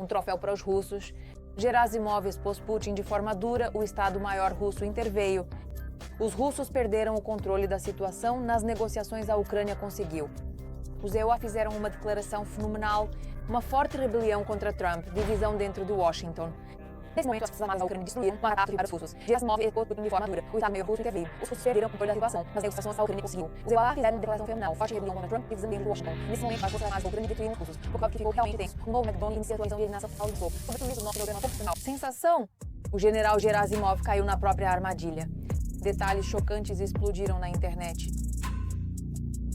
um troféu para os russos. Gerasimov expôs Putin de forma dura, o Estado-Maior russo interveio. Os russos perderam o controle da situação, nas negociações a Ucrânia conseguiu. Os EUA fizeram uma declaração fenomenal, uma forte rebelião contra Trump, divisão dentro de Washington. Nesse momento, as forças armadas da Ucrânia destruíram um ataque para os russos. Gerasimov expôs Putin de forma dura, o Estado-Maior russo interveio. Os russos perderam o controle da situação, nas negociações a Ucrânia conseguiu. Os EUA fizeram uma declaração fenomenal, forte rebelião contra Trump, divisão dentro de Washington. Nesse momento, as forças armadas da Ucrânia destruíram os russos. O código que ficou realmente tenso. Um novo McDonald's inicia a atuação de eliminação total do fogo. Sobre tudo isso, o nosso programa profissional. Sensação! O general Gerasimov caiu na própria armadilha. Detalhes chocantes explodiram na internet.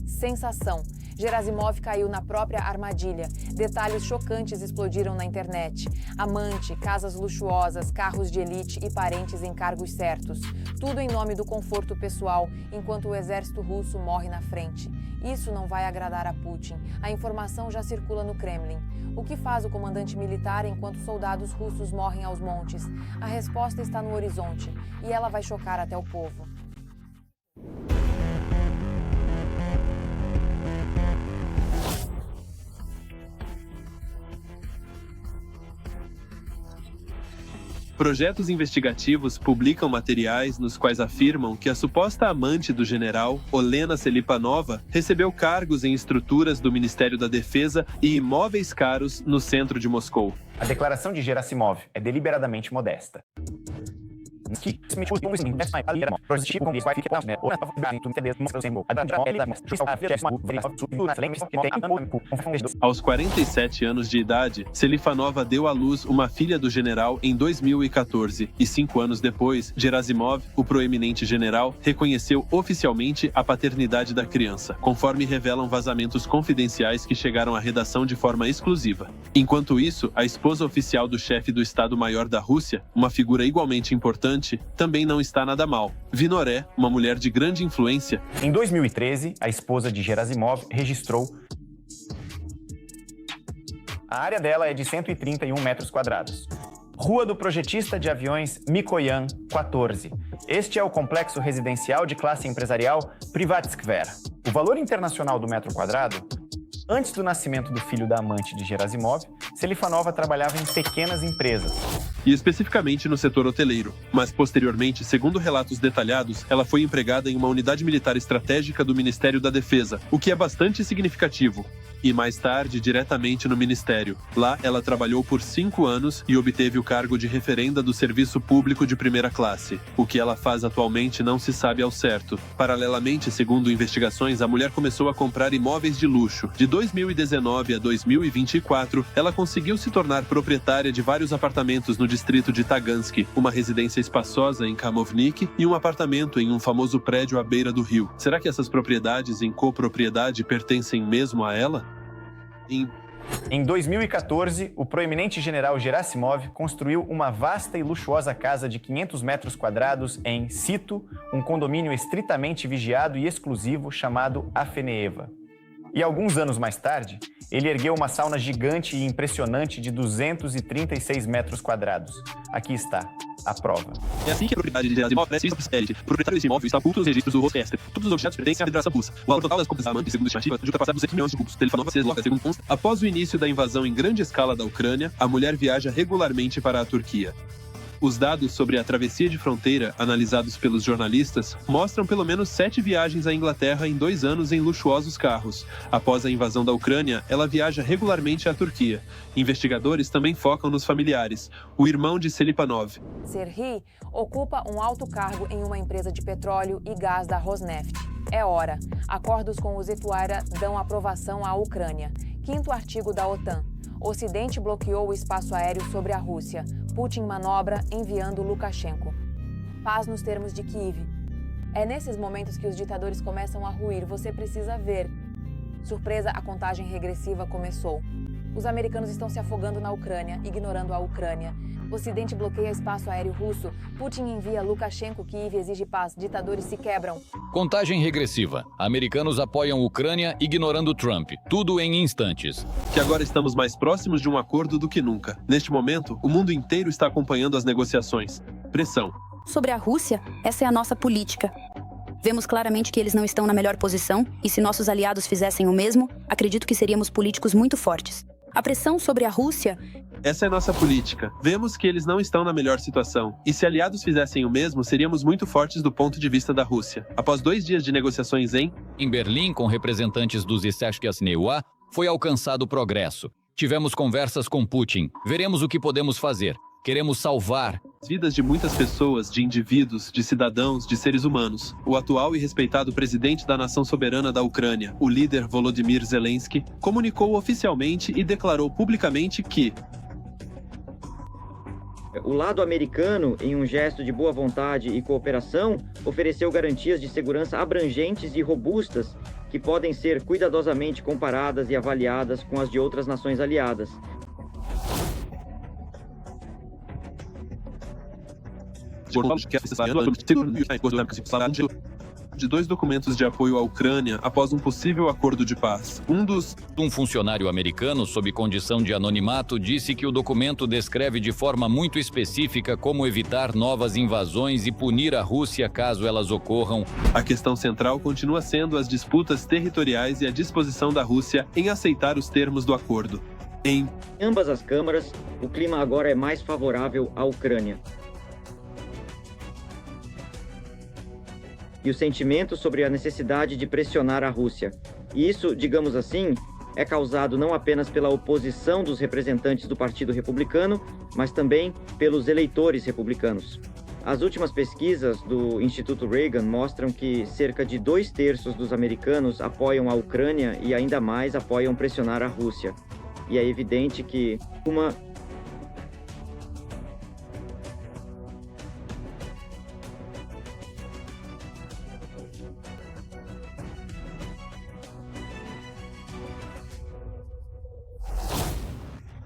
Sensação. Gerasimov caiu na própria armadilha. Detalhes chocantes explodiram na internet. Amante, casas luxuosas, carros de elite e parentes em cargos certos. Tudo em nome do conforto pessoal, enquanto o exército russo morre na frente. Isso não vai agradar a Putin. A informação já circula no Kremlin. O que faz o comandante militar enquanto soldados russos morrem aos montes? A resposta está no horizonte, e ela vai chocar até o povo. Projetos investigativos publicam materiais nos quais afirmam que a suposta amante do general, Olena Selipanova, recebeu cargos em estruturas do Ministério da Defesa e imóveis caros no centro de Moscou. A declaração de Gerasimov é deliberadamente modesta. Aos 47 anos de idade, Selifanova deu à luz uma filha do general em 2014 e 5 anos depois, Gerasimov, o proeminente general, reconheceu oficialmente a paternidade da criança, conforme revelam vazamentos confidenciais que chegaram à redação de forma exclusiva. Enquanto isso, a esposa oficial do chefe do Estado-Maior da Rússia, uma figura igualmente importante, também não está nada mal. Vinoré, uma mulher de grande influência. Em 2013, a esposa de Gerasimov registrou. A área dela é de 131 metros quadrados. Rua do Projetista de Aviões Mikoyan 14. Este é o complexo residencial de classe empresarial Privatskver. O valor internacional do metro quadrado. Antes do nascimento do filho da amante de Gerasimov, Selifanova trabalhava em pequenas empresas. E especificamente no setor hoteleiro. Mas, posteriormente, segundo relatos detalhados, ela foi empregada em uma unidade militar estratégica do Ministério da Defesa, o que é bastante significativo. E mais tarde, diretamente no Ministério. Lá, ela trabalhou por 5 anos e obteve o cargo de referenda do Serviço Público de Primeira Classe. O que ela faz atualmente não se sabe ao certo. Paralelamente, segundo investigações, a mulher começou a comprar imóveis de luxo. De 2019 a 2024, ela conseguiu se tornar proprietária de vários apartamentos no distrito de Tagansky, uma residência espaçosa em Kamovnik e um apartamento em um famoso prédio à beira do rio. Será que essas propriedades em copropriedade pertencem mesmo a ela? Em 2014, o proeminente general Gerasimov construiu uma vasta e luxuosa casa de 500 metros quadrados em Sito, um condomínio estritamente vigiado e exclusivo chamado Afeneeva. E alguns anos mais tarde, ele ergueu uma sauna gigante e impressionante de 236 metros quadrados. Aqui está a prova. É assim que a propriedade de Gerasimov é Sistelite. O proprietário desse imóvel está oculto nos registros do Rosrestre. Todos os objetos pertencem à Federação Russa. O valor total das compras da amante, segundo a estimativa, de ultrapassar 200 milhões de rublos. Selifanova se desloca, segundo consta. Após o início da invasão em grande escala da Ucrânia, a mulher viaja regularmente para a Turquia. Os dados sobre a travessia de fronteira, analisados pelos jornalistas, mostram pelo menos 7 viagens à Inglaterra em 2 anos em luxuosos carros. Após a invasão da Ucrânia, ela viaja regularmente à Turquia. Investigadores também focam nos familiares. O irmão de Selipanov, Serhiy ocupa um alto cargo em uma empresa de petróleo e gás da Rosneft. É hora. Acordos com os Etuara dão aprovação à Ucrânia. 5º artigo da OTAN. O Ocidente bloqueou o espaço aéreo sobre a Rússia. Putin manobra enviando Lukashenko. Paz nos termos de Kiev. É nesses momentos que os ditadores começam a ruir. Você precisa ver. Surpresa, a contagem regressiva começou. Os americanos estão se afogando na Ucrânia, ignorando a Ucrânia. O Ocidente bloqueia espaço aéreo russo. Putin envia Lukashenko, Kiev exige paz. Ditadores se quebram. Contagem regressiva. Americanos apoiam Ucrânia, ignorando Trump. Tudo em instantes. que agora estamos mais próximos de um acordo do que nunca. Neste momento, o mundo inteiro está acompanhando as negociações. Pressão. Sobre a Rússia, essa é a nossa política. Vemos claramente que eles não estão na melhor posição e se nossos aliados fizessem o mesmo, acredito que seríamos políticos muito fortes. A pressão sobre a Rússia. Essa é nossa política. Vemos que eles não estão na melhor situação. E se aliados fizessem o mesmo, seríamos muito fortes do ponto de vista da Rússia. Após 2 dias de negociações Em Berlim, com representantes dos Istashkias-Neua, foi alcançado progresso. Tivemos conversas com Putin. Veremos o que podemos fazer. Queremos salvar as vidas de muitas pessoas, de indivíduos, de cidadãos, de seres humanos. O atual e respeitado presidente da nação soberana da Ucrânia, o líder Volodymyr Zelensky, comunicou oficialmente e declarou publicamente que o lado americano, em um gesto de boa vontade e cooperação, ofereceu garantias de segurança abrangentes e robustas que podem ser cuidadosamente comparadas e avaliadas com as de outras nações aliadas. de 2 documentos de apoio à Ucrânia após um possível acordo de paz. Um funcionário americano, sob condição de anonimato, disse que o documento descreve de forma muito específica como evitar novas invasões e punir a Rússia caso elas ocorram. A questão central continua sendo as disputas territoriais e a disposição da Rússia em aceitar os termos do acordo. Em ambas as câmaras, o clima agora é mais favorável à Ucrânia. E o sentimento sobre a necessidade de pressionar a Rússia. E isso, digamos assim, é causado não apenas pela oposição dos representantes do Partido Republicano, mas também pelos eleitores republicanos. As últimas pesquisas do Instituto Reagan mostram que cerca de 2/3 dos americanos apoiam a Ucrânia e ainda mais apoiam pressionar a Rússia. E é evidente que uma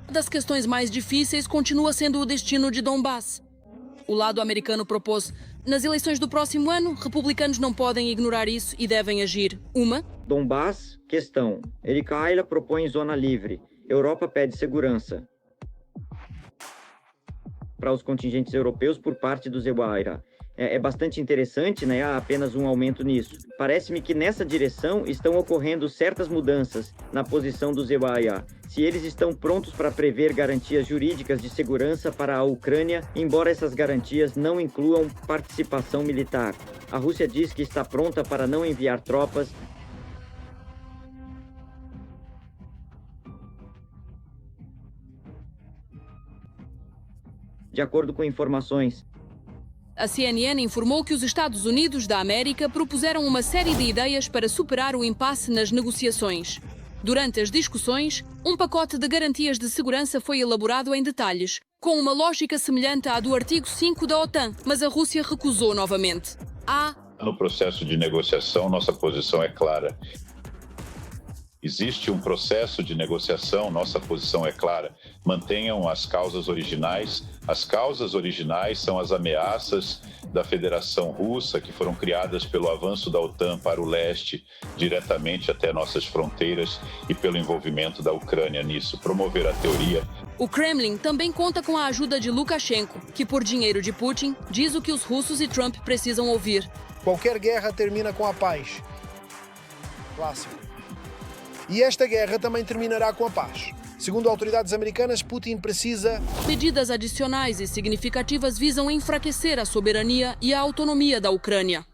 das questões mais difíceis continua sendo o destino de Donbass. O lado americano propôs: nas eleições do próximo ano, republicanos não podem ignorar isso e devem agir. Donbass, questão. Erikaila propõe zona livre. Europa pede segurança para os contingentes europeus por parte do Zewaira. É bastante interessante, né? Há apenas um aumento nisso. Parece-me que nessa direção estão ocorrendo certas mudanças na posição do Zewaira. Se eles estão prontos para prever garantias jurídicas de segurança para a Ucrânia, embora essas garantias não incluam participação militar. A Rússia diz que está pronta para não enviar tropas. De acordo com informações, a CNN informou que os Estados Unidos da América propuseram uma série de ideias para superar o impasse nas negociações. Durante as discussões, um pacote de garantias de segurança foi elaborado em detalhes, com uma lógica semelhante à do artigo 5 da OTAN, mas a Rússia recusou novamente. No processo de negociação, nossa posição é clara. Existe um processo de negociação, nossa posição é clara. Mantenham as causas originais. As causas originais são as ameaças da Federação Russa, que foram criadas pelo avanço da OTAN para o leste, diretamente até nossas fronteiras, e pelo envolvimento da Ucrânia nisso. Promover a teoria. O Kremlin também conta com a ajuda de Lukashenko, que, por dinheiro de Putin, diz o que os russos e Trump precisam ouvir. Qualquer guerra termina com a paz. Clássico. E esta guerra também terminará com a paz. Segundo autoridades americanas, Putin precisa... Medidas adicionais e significativas visam enfraquecer a soberania e a autonomia da Ucrânia.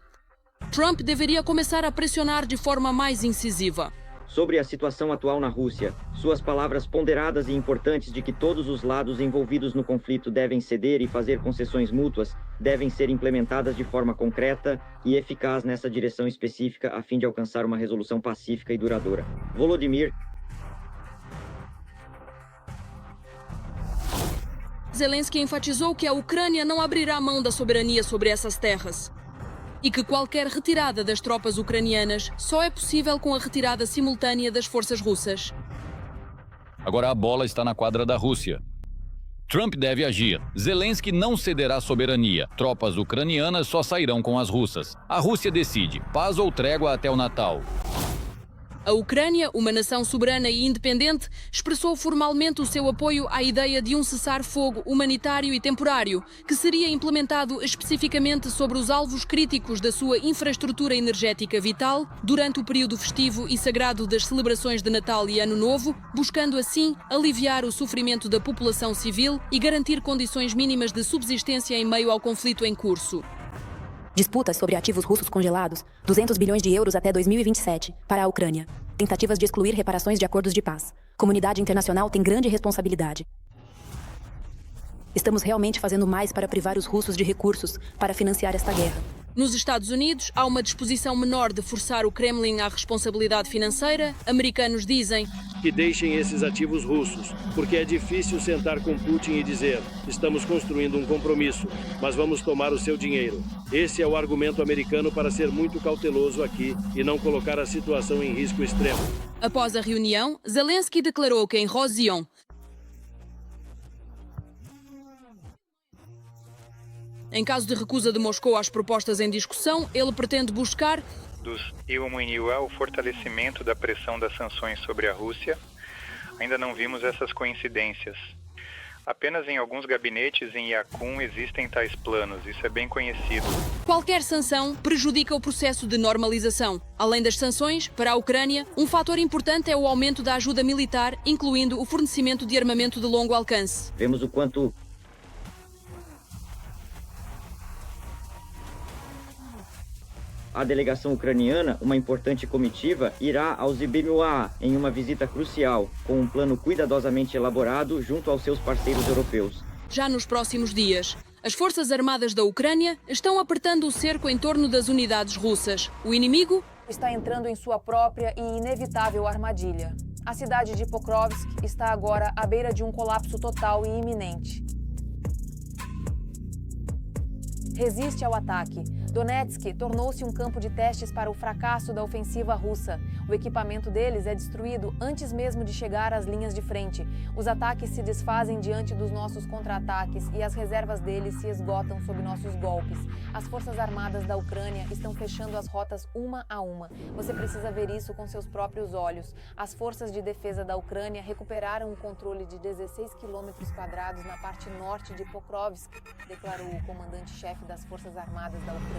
Trump deveria começar a pressionar de forma mais incisiva. Sobre a situação atual na Rússia, suas palavras ponderadas e importantes de que todos os lados envolvidos no conflito devem ceder e fazer concessões mútuas devem ser implementadas de forma concreta e eficaz nessa direção específica a fim de alcançar uma resolução pacífica e duradoura. Volodymyr Zelensky enfatizou que a Ucrânia não abrirá mão da soberania sobre essas terras e que qualquer retirada das tropas ucranianas só é possível com a retirada simultânea das forças russas. Agora a bola está na quadra da Rússia. Trump deve agir. Zelensky não cederá soberania. Tropas ucranianas só sairão com as russas. A Rússia decide: paz ou trégua até o Natal. A Ucrânia, uma nação soberana e independente, expressou formalmente o seu apoio à ideia de um cessar-fogo humanitário e temporário, que seria implementado especificamente sobre os alvos críticos da sua infraestrutura energética vital durante o período festivo e sagrado das celebrações de Natal e Ano Novo, buscando assim aliviar o sofrimento da população civil e garantir condições mínimas de subsistência em meio ao conflito em curso. Disputas sobre ativos russos congelados, 200 bilhões de euros até 2027, para a Ucrânia. Tentativas de excluir reparações de acordos de paz. Comunidade internacional tem grande responsabilidade. Estamos realmente fazendo mais para privar os russos de recursos para financiar esta guerra. Nos Estados Unidos, há uma disposição menor de forçar o Kremlin à responsabilidade financeira. Americanos dizem que deixem esses ativos russos, porque é difícil sentar com Putin e dizer: estamos construindo um compromisso, mas vamos tomar o seu dinheiro. Esse é o argumento americano para ser muito cauteloso aqui e não colocar a situação em risco extremo. Após a reunião, Zelensky declarou que em Rosion, em caso de recusa de Moscou às propostas em discussão, ele pretende buscar o fortalecimento da pressão das sanções sobre a Rússia. Ainda não vimos essas coincidências. Apenas em alguns gabinetes em Yakun existem tais planos, isso é bem conhecido. Qualquer sanção prejudica o processo de normalização. Além das sanções, para a Ucrânia, um fator importante é o aumento da ajuda militar, incluindo o fornecimento de armamento de longo alcance. Vemos o quanto a delegação ucraniana, uma importante comitiva, irá ao Zbigniew em uma visita crucial, com um plano cuidadosamente elaborado junto aos seus parceiros europeus. Já nos próximos dias, as forças armadas da Ucrânia estão apertando o cerco em torno das unidades russas. O inimigo está entrando em sua própria e inevitável armadilha. A cidade de Pokrovsk está agora à beira de um colapso total e iminente. Resiste ao ataque. Donetsk tornou-se um campo de testes para o fracasso da ofensiva russa. O equipamento deles é destruído antes mesmo de chegar às linhas de frente. Os ataques se desfazem diante dos nossos contra-ataques e as reservas deles se esgotam sob nossos golpes. As forças armadas da Ucrânia estão fechando as rotas uma a uma. Você precisa ver isso com seus próprios olhos. As forças de defesa da Ucrânia recuperaram o controle de 16 quilômetros quadrados na parte norte de Pokrovsk, declarou o comandante-chefe das Forças Armadas da Ucrânia.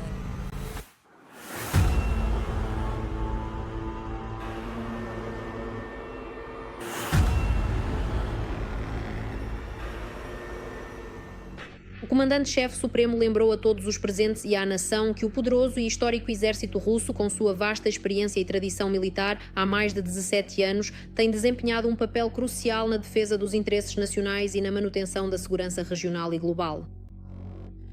O comandante-chefe supremo lembrou a todos os presentes e à nação que o poderoso e histórico exército russo, com sua vasta experiência e tradição militar há mais de 17 anos, tem desempenhado um papel crucial na defesa dos interesses nacionais e na manutenção da segurança regional e global.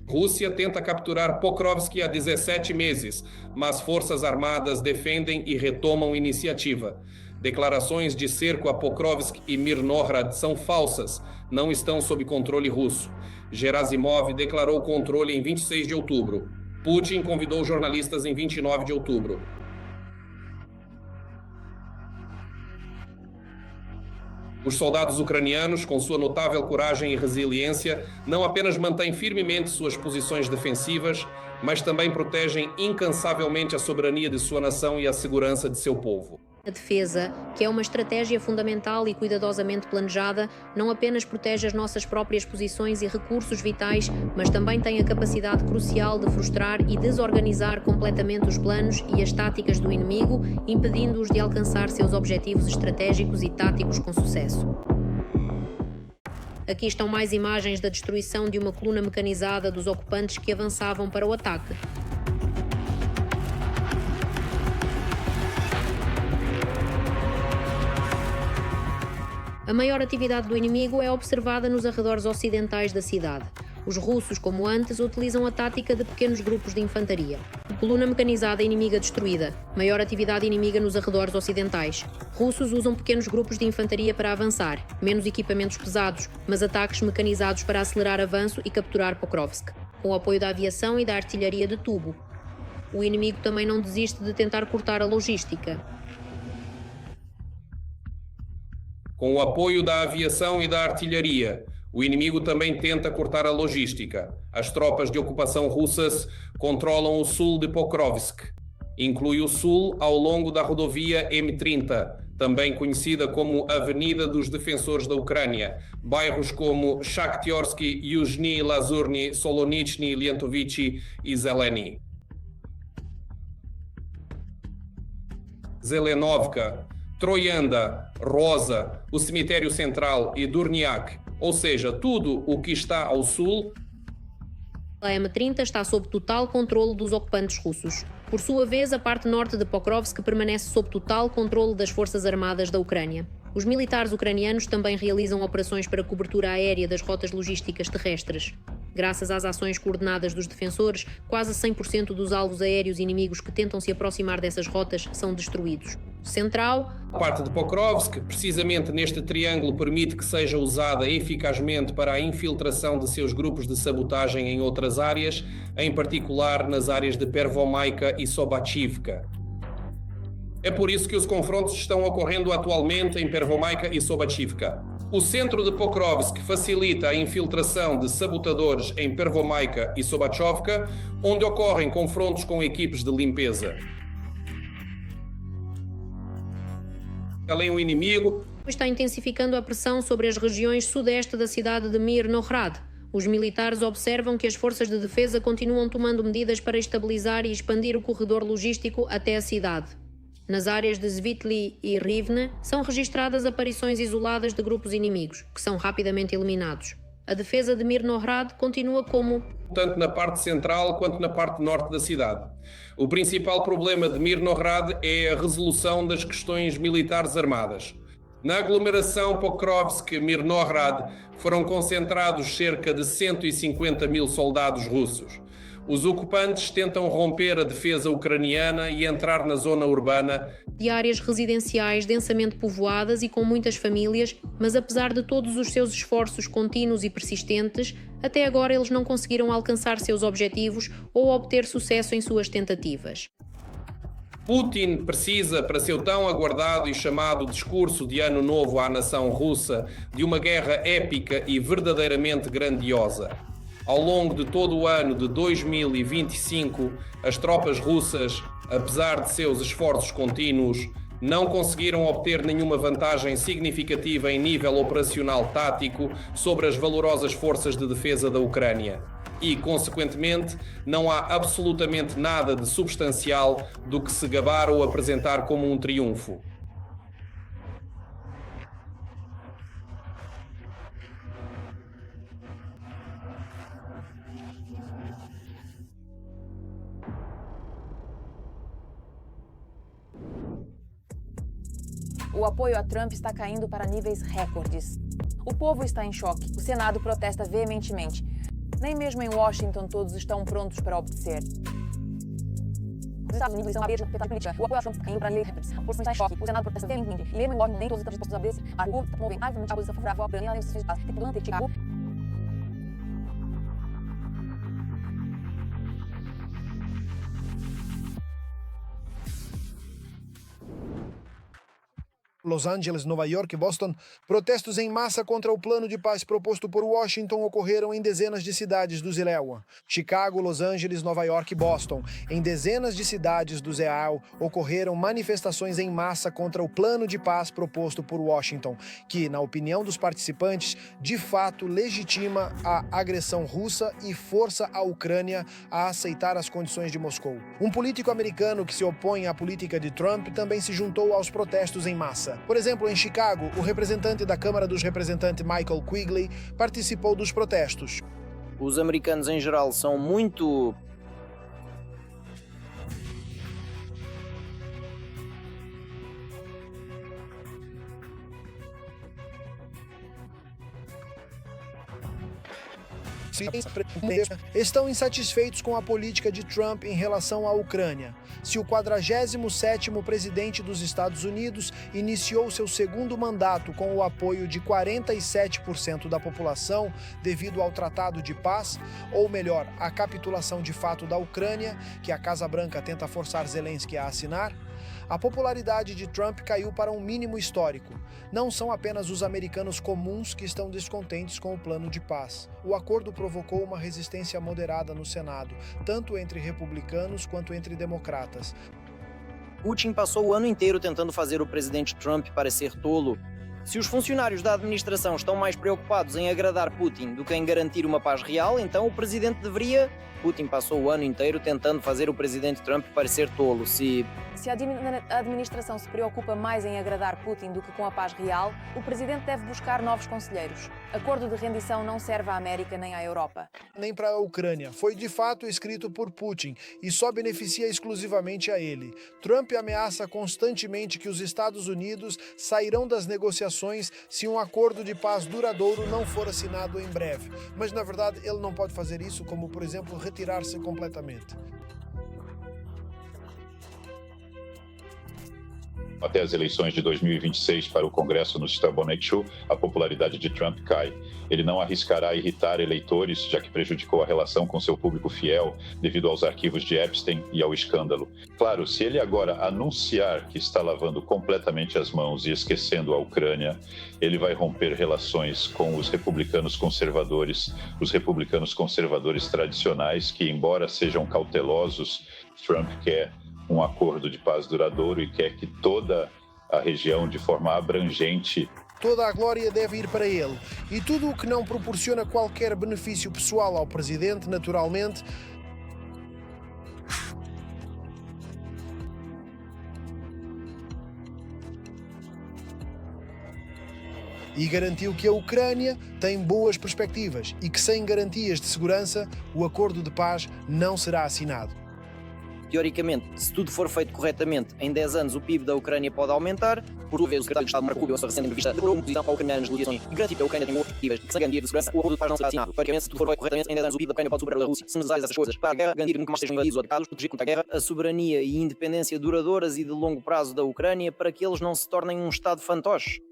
Rússia tenta capturar Pokrovsk há 17 meses, mas forças armadas defendem e retomam iniciativa. Declarações de cerco a Pokrovsk e Mirnohrad são falsas, não estão sob controle russo. Gerasimov declarou controle em 26 de outubro. Putin convidou jornalistas em 29 de outubro. Os soldados ucranianos, com sua notável coragem e resiliência, não apenas mantêm firmemente suas posições defensivas, mas também protegem incansavelmente a soberania de sua nação e a segurança de seu povo. A defesa, que é uma estratégia fundamental e cuidadosamente planejada, não apenas protege as nossas próprias posições e recursos vitais, mas também tem a capacidade crucial de frustrar e desorganizar completamente os planos e as táticas do inimigo, impedindo-os de alcançar seus objetivos estratégicos e táticos com sucesso. Aqui estão mais imagens da destruição de uma coluna mecanizada dos ocupantes que avançavam para o ataque. A maior atividade do inimigo é observada nos arredores ocidentais da cidade. Os russos, como antes, utilizam a tática de pequenos grupos de infantaria. Coluna mecanizada inimiga destruída. Maior atividade inimiga nos arredores ocidentais. Russos usam pequenos grupos de infantaria para avançar. Menos equipamentos pesados, mas ataques mecanizados para acelerar avanço e capturar Pokrovsk. Com o apoio da aviação e da artilharia de tubo. O inimigo também não desiste de tentar cortar a logística. Com o apoio da aviação e da artilharia, o inimigo também tenta cortar a logística. As tropas de ocupação russas controlam o sul de Pokrovsk. Inclui o sul ao longo da rodovia M30, também conhecida como Avenida dos Defensores da Ucrânia, bairros como Shakhterski, Yuzhny, Lazurny, Solonichny, Lientovichi e Zeleny. Zelenovka, Troianda, Rosa, o Cemitério Central e Durniak, ou seja, tudo o que está ao sul. A M30 está sob total controle dos ocupantes russos. Por sua vez, a parte norte de Pokrovsk permanece sob total controle das Forças Armadas da Ucrânia. Os militares ucranianos também realizam operações para cobertura aérea das rotas logísticas terrestres. Graças às ações coordenadas dos defensores, quase 100% dos alvos aéreos inimigos que tentam se aproximar dessas rotas são destruídos. Central. A parte de Pokrovsk, precisamente neste triângulo, permite que seja usada eficazmente para a infiltração de seus grupos de sabotagem em outras áreas, em particular nas áreas de Pervomaika e Sobachivka. É por isso que os confrontos estão ocorrendo atualmente em Pervomaika e Sobachivka. O centro de Pokrovsk facilita a infiltração de sabotadores em Pervomaika e Sobachivka, onde ocorrem confrontos com equipes de limpeza. Além do inimigo, está intensificando a pressão sobre as regiões sudeste da cidade de Mirnohrad. Os militares observam que as forças de defesa continuam tomando medidas para estabilizar e expandir o corredor logístico até a cidade. Nas áreas de Svitly e Rivne são registradas aparições isoladas de grupos inimigos, que são rapidamente eliminados. A defesa de Mirnohrad continua como tanto na parte central quanto na parte norte da cidade. O principal problema de Mirnohrad é a resolução das questões militares armadas. Na aglomeração Pokrovsk-Mirnohrad foram concentrados cerca de 150 mil soldados russos. Os ocupantes tentam romper a defesa ucraniana e entrar na zona urbana de áreas residenciais densamente povoadas e com muitas famílias, mas apesar de todos os seus esforços contínuos e persistentes, até agora eles não conseguiram alcançar seus objetivos ou obter sucesso em suas tentativas. Putin precisa, para seu tão aguardado e chamado discurso de Ano Novo à nação russa, de uma guerra épica e verdadeiramente grandiosa. Ao longo de todo o ano de 2025, as tropas russas, apesar de seus esforços contínuos, não conseguiram obter nenhuma vantagem significativa em nível operacional tático sobre as valorosas forças de defesa da Ucrânia. E, consequentemente, não há absolutamente nada de substancial do que se gabar ou apresentar como um triunfo. O apoio a Trump está caindo para níveis recordes. O povo está em choque. O Senado protesta veementemente. Nem mesmo em Washington todos estão prontos para obedecer. Os Estados Unidos são a beira de uma política. O apoio a Trump está caindo para níveis recordes. O povo está em choque. O Senado protesta veementemente. E mesmo em Washington nem todos estão dispostos a obedecer. A rua está promovendo a posição favorável à Ucrânia e a negociações de paz. Tentando Chicago. Los Angeles, Nova York e Boston, protestos em massa contra o plano de paz proposto por Washington ocorreram em dezenas de cidades do ZEAU. Chicago, Los Angeles, Nova York e Boston. Em dezenas de cidades do ZEAU ocorreram manifestações em massa contra o plano de paz proposto por Washington, que, na opinião dos participantes, de fato legitima a agressão russa e força a Ucrânia a aceitar as condições de Moscou. Um político americano que se opõe à política de Trump também se juntou aos protestos em massa. Por exemplo, em Chicago, o representante da Câmara dos Representantes Michael Quigley participou dos protestos. Os americanos em geral são muito estão insatisfeitos com a política de Trump em relação à Ucrânia. Se o 47º presidente dos Estados Unidos iniciou seu segundo mandato com o apoio de 47% da população devido ao Tratado de Paz, ou melhor, a capitulação de fato da Ucrânia, que a Casa Branca tenta forçar Zelensky a assinar, a popularidade de Trump caiu para um mínimo histórico. Não são apenas os americanos comuns que estão descontentes com o plano de paz. O acordo provocou uma resistência moderada no Senado, tanto entre republicanos quanto entre democratas. Putin passou o ano inteiro tentando fazer o presidente Trump parecer tolo. Se os funcionários da administração estão mais preocupados em agradar Putin do que em garantir uma paz real, então o presidente deveria... Putin passou o ano inteiro tentando fazer o presidente Trump parecer tolo. Se a administração se preocupa mais em agradar Putin do que com a paz real, o presidente deve buscar novos conselheiros. Acordo de rendição não serve à América nem à Europa. Nem para a Ucrânia. Foi de fato escrito por Putin e só beneficia exclusivamente a ele. Trump ameaça constantemente que os Estados Unidos sairão das negociações se um acordo de paz duradouro não for assinado em breve. Mas, na verdade, ele não pode fazer isso, como, por exemplo, retirar-se completamente. Até as eleições de 2026 para o Congresso no Stabonetchu, a popularidade de Trump cai. Ele não arriscará irritar eleitores, já que prejudicou a relação com seu público fiel devido aos arquivos de Epstein e ao escândalo. Claro, se ele agora anunciar que está lavando completamente as mãos e esquecendo a Ucrânia, ele vai romper relações com os republicanos conservadores tradicionais, que, embora sejam cautelosos, Trump quer um acordo de paz duradouro e quer que toda a região, de forma abrangente... Toda a glória deve ir para ele. E tudo o que não proporciona qualquer benefício pessoal ao presidente, naturalmente... E garantiu que a Ucrânia tem boas perspectivas e que, sem garantias de segurança, o acordo de paz não será assinado. Teoricamente, se tudo for feito corretamente, em 10 anos o PIB da Ucrânia pode aumentar. Por sua vez, o secretário de Estado Marco Rubio, a sua recente entrevista, declarou uma posição ao ucraniano nas negociações e garantiu que a Ucrânia tem boas perspectivas e que, sem garantia de segurança, o acordo de paz não será assinado. Teoricamente, se tudo for feito corretamente, em 10 anos o PIB da Ucrânia pode superar a Rússia. Se necessárias essas coisas para a guerra, garantir que nunca mais sejam invadidos ou atacados, proteger contra a guerra, a soberania e independência duradouras e de longo prazo da Ucrânia para que eles não se tornem um Estado fantoche.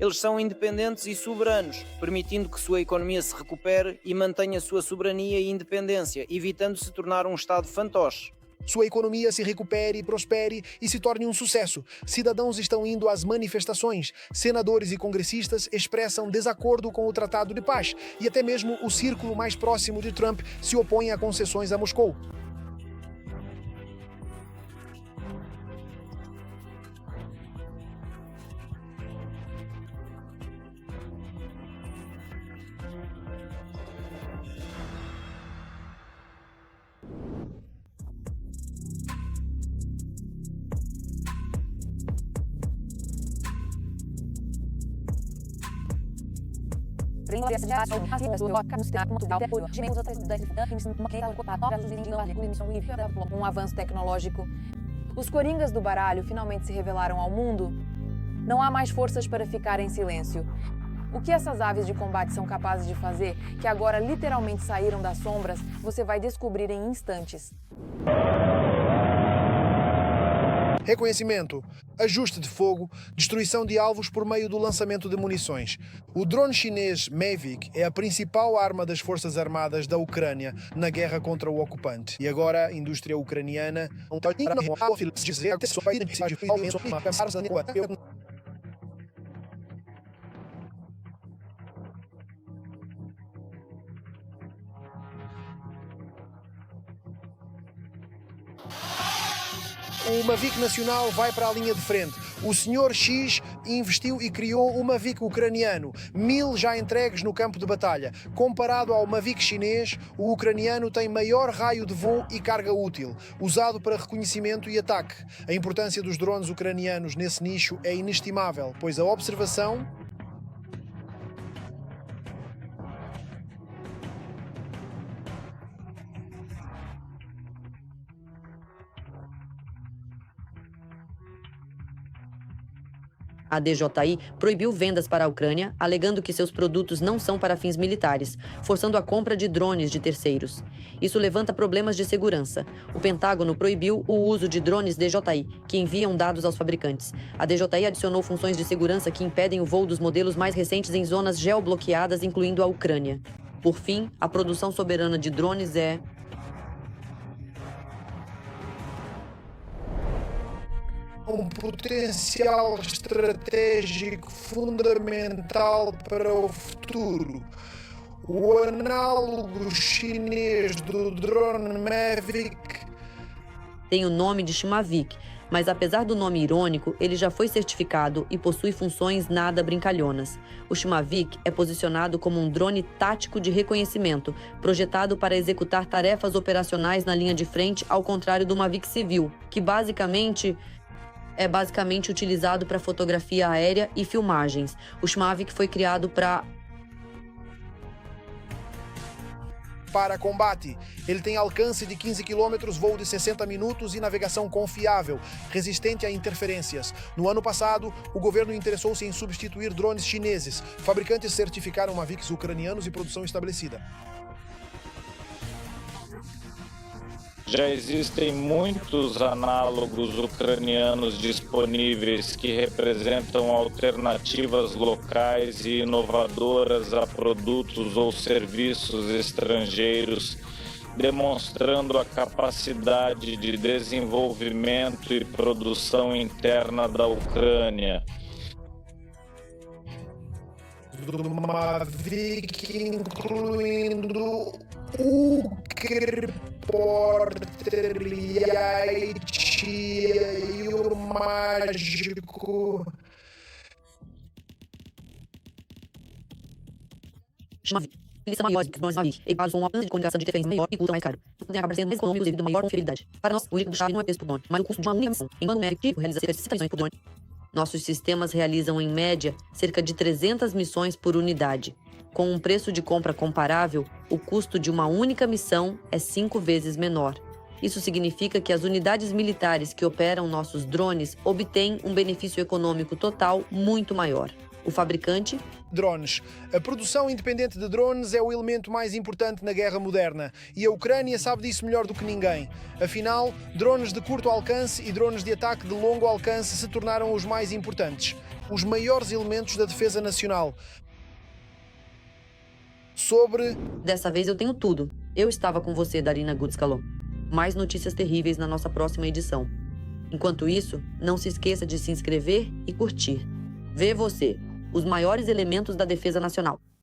Eles são independentes e soberanos, permitindo que sua economia se recupere e mantenha sua soberania e independência, evitando se tornar um Estado fantoche. Sua economia se recupere e prospere e se torne um sucesso. Cidadãos estão indo às manifestações. Senadores e congressistas expressam desacordo com o Tratado de Paz. E até mesmo o círculo mais próximo de Trump se opõe a concessões a Moscou. Um avanço tecnológico. Os coringas do baralho finalmente se revelaram ao mundo. Não há mais forças para ficar em silêncio. O que essas aves de combate são capazes de fazer, que agora literalmente saíram das sombras, você vai descobrir em instantes. Reconhecimento, ajuste de fogo, destruição de alvos por meio do lançamento de munições. O drone chinês Mavic é a principal arma das forças armadas da Ucrânia na guerra contra o ocupante. E agora a indústria ucraniana... O Mavic nacional vai para a linha de frente. O Sr. X investiu e criou o Mavic ucraniano. 1000 já entregues no campo de batalha. Comparado ao Mavic chinês, o ucraniano tem maior raio de voo e carga útil, usado para reconhecimento e ataque. A importância dos drones ucranianos nesse nicho é inestimável, pois a observação... A DJI proibiu vendas para a Ucrânia, alegando que seus produtos não são para fins militares, forçando a compra de drones de terceiros. Isso levanta problemas de segurança. O Pentágono proibiu o uso de drones DJI, que enviam dados aos fabricantes. A DJI adicionou funções de segurança que impedem o voo dos modelos mais recentes em zonas geobloqueadas, incluindo a Ucrânia. Por fim, a produção soberana de drones é... um potencial estratégico fundamental para o futuro. O análogo chinês do drone Mavic tem o nome de Shimavik, Mas apesar do nome irônico, ele já foi certificado e possui funções nada brincalhonas. O Shimavik é posicionado como um drone tático de reconhecimento, projetado para executar tarefas operacionais na linha de frente, ao contrário do Mavic civil, que é basicamente utilizado para fotografia aérea e filmagens. O Shimavik foi criado para combate. Ele tem alcance de 15 km, voo de 60 minutos e navegação confiável, resistente a interferências. No ano passado, o governo interessou-se em substituir drones chineses. Fabricantes certificaram Mavics ucranianos e produção estabelecida. Já existem muitos análogos ucranianos disponíveis que representam alternativas locais e inovadoras a produtos ou serviços estrangeiros, demonstrando a capacidade de desenvolvimento e produção interna da Ucrânia. Incluindo o Porteriite e o Mágico. Shimavik. Eles são maiores que os drones Mavic, equipados com uma plano de comunicação de interferência maior e custam mais caro. Podem acabar sendo mais econômicos devido a maior confiabilidade. Para nós, o único-chave não é o preço por drone, mas o custo de uma única missão. Enquanto o médico realiza cerca de 60 missões por drone. Nossos sistemas realizam, em média, cerca de 300 missões por unidade. Com um preço de compra comparável, o custo de uma única missão é 5 vezes menor. Isso significa que as unidades militares que operam nossos drones obtêm um benefício econômico total muito maior. O fabricante? Drones. A produção independente de drones é o elemento mais importante na guerra moderna e a Ucrânia sabe disso melhor do que ninguém. Afinal, drones de curto alcance e drones de ataque de longo alcance se tornaram os mais importantes, os maiores elementos da defesa nacional. Dessa vez eu tenho tudo. Eu estava com você, Darina Gutskalov. Mais notícias terríveis na nossa próxima edição. Enquanto isso, não se esqueça de se inscrever e curtir. Vê você, os maiores elementos da defesa nacional.